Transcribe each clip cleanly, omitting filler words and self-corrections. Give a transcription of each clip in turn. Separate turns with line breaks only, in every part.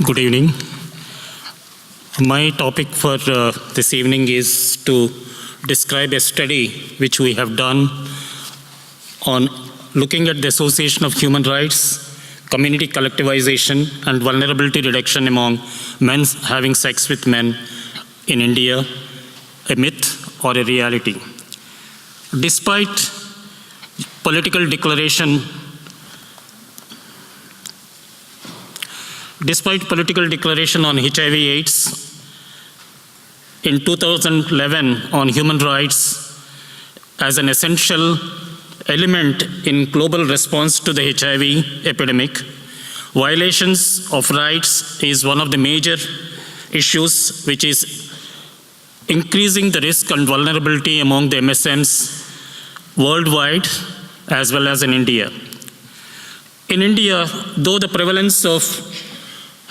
Good evening. My topic for this evening is to describe a study which we have done on looking at the association of human rights, community collectivization, and vulnerability reduction among men having sex with men in India, a myth or a reality. Despite political declaration on HIV/AIDS in 2011 on human rights as an essential element in global response to the HIV epidemic, violations of rights is one of the major issues which is increasing the risk and vulnerability among the MSMs worldwide as well as in India. In India, though the prevalence of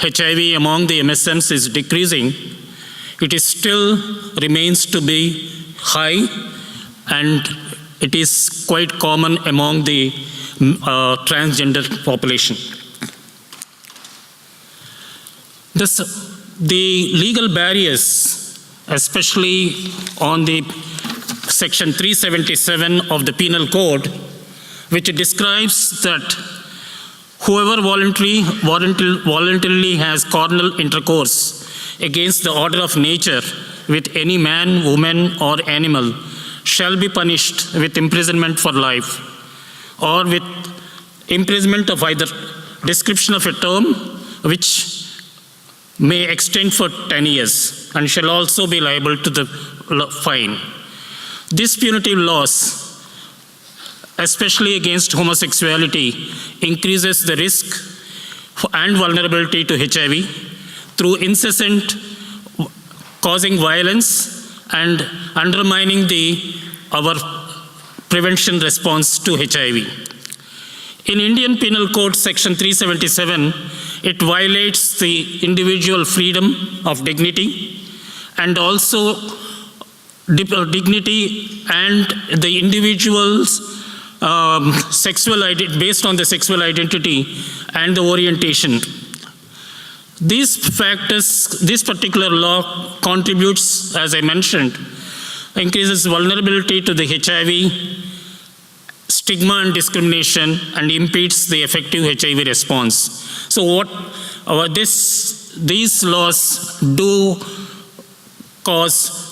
HIV among the MSMs is decreasing, it is still remains to be high, and it is quite common among the transgender population. The legal barriers, especially on the section 377 of the Penal Code, which describes that whoever voluntarily has carnal intercourse against the order of nature with any man, woman, or animal shall be punished with imprisonment for life, or with imprisonment of either description of a term which may extend for 10 years and shall also be liable to the fine. These punitive laws, especially against homosexuality, increases the risk and vulnerability to HIV through incessant causing violence and undermining our prevention response to HIV. In Indian Penal Code section 377, it violates the individual freedom of dignity and also dignity and the individual's based on the sexual identity and the orientation. These factors, this particular law contributes, as I mentioned, increases vulnerability to the HIV, stigma and discrimination, and impedes the effective HIV response. So these laws do cause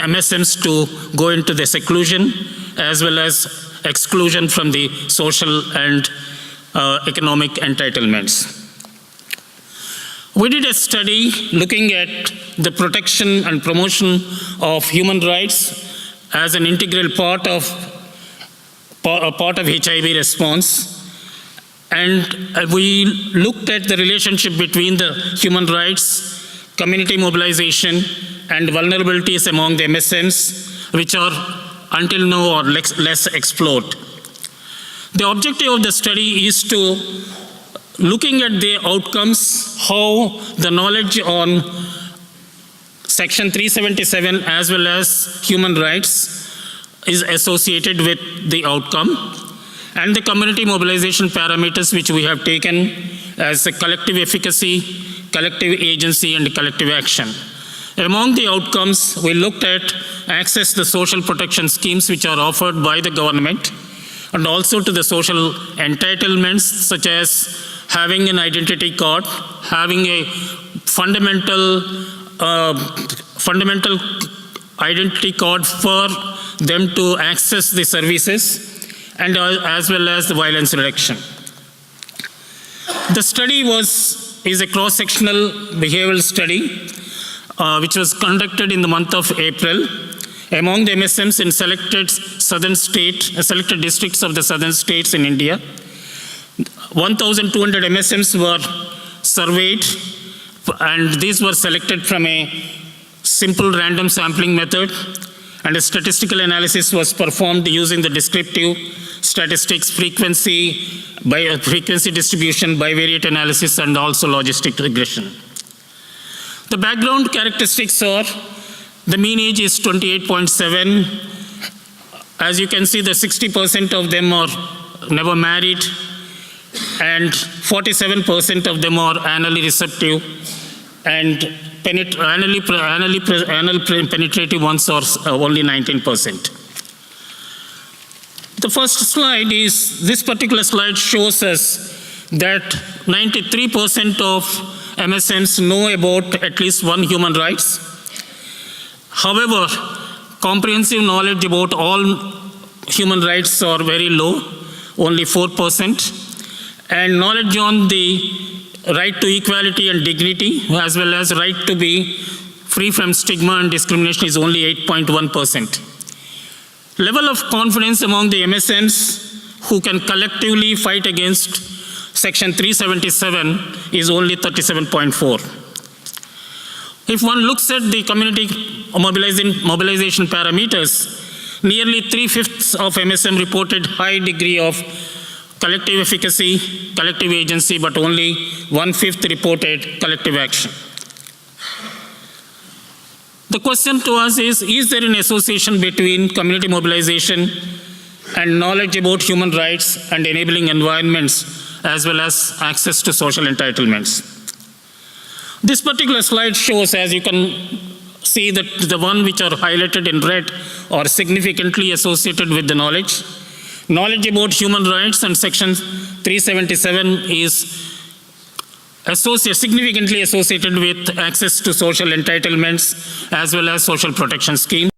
MSMs to go into the seclusion as well as exclusion from the social and economic entitlements. We did a study looking at the protection and promotion of human rights as an integral part of HIV response. And we looked at the relationship between the human rights, community mobilization, and vulnerabilities among the MSMs, which are until now or less explored. The objective of the study is to looking at the outcomes, how the knowledge on section 377 as well as human rights is associated with the outcome, and the community mobilization parameters which we have taken as a collective efficacy, collective agency, and collective action. Among the outcomes, we looked at access to the social protection schemes which are offered by the government, and also to the social entitlements such as having an identity card, having a fundamental identity card for them to access the services, and as well as the violence reduction. The study is a cross-sectional behavioral study which was conducted in the month of April among the MSMs in selected districts of the southern states in India. 1,200 MSMs were surveyed, and these were selected from a simple random sampling method, and a statistical analysis was performed using the descriptive statistics, frequency distribution, bivariate analysis, and also logistic regression. The background characteristics are the mean age is 28.7. As you can see, the 60% of them are never married. and 47% of them are anally receptive, and anal penetrative ones are only 19%. The first slide is, this particular slide shows us that 93% of MSMs know about at least one human rights. However, comprehensive knowledge about all human rights are very low, only 4%. And knowledge on the right to equality and dignity, as well as right to be free from stigma and discrimination, is only 8.1%. Level of confidence among the MSMs who can collectively fight against Section 377 is only 37.4. If one looks at the community mobilization parameters, nearly 3/5 of MSM reported high degree of collective efficacy, collective agency, but only 1/5 reported collective action. The question to us is there an association between community mobilization and knowledge about human rights and enabling environments, as well as access to social entitlements? This particular slide shows, as you can see, that the one which are highlighted in red are significantly associated with the knowledge. Knowledge about human rights and Section 377 is significantly associated with access to social entitlements as well as social protection schemes.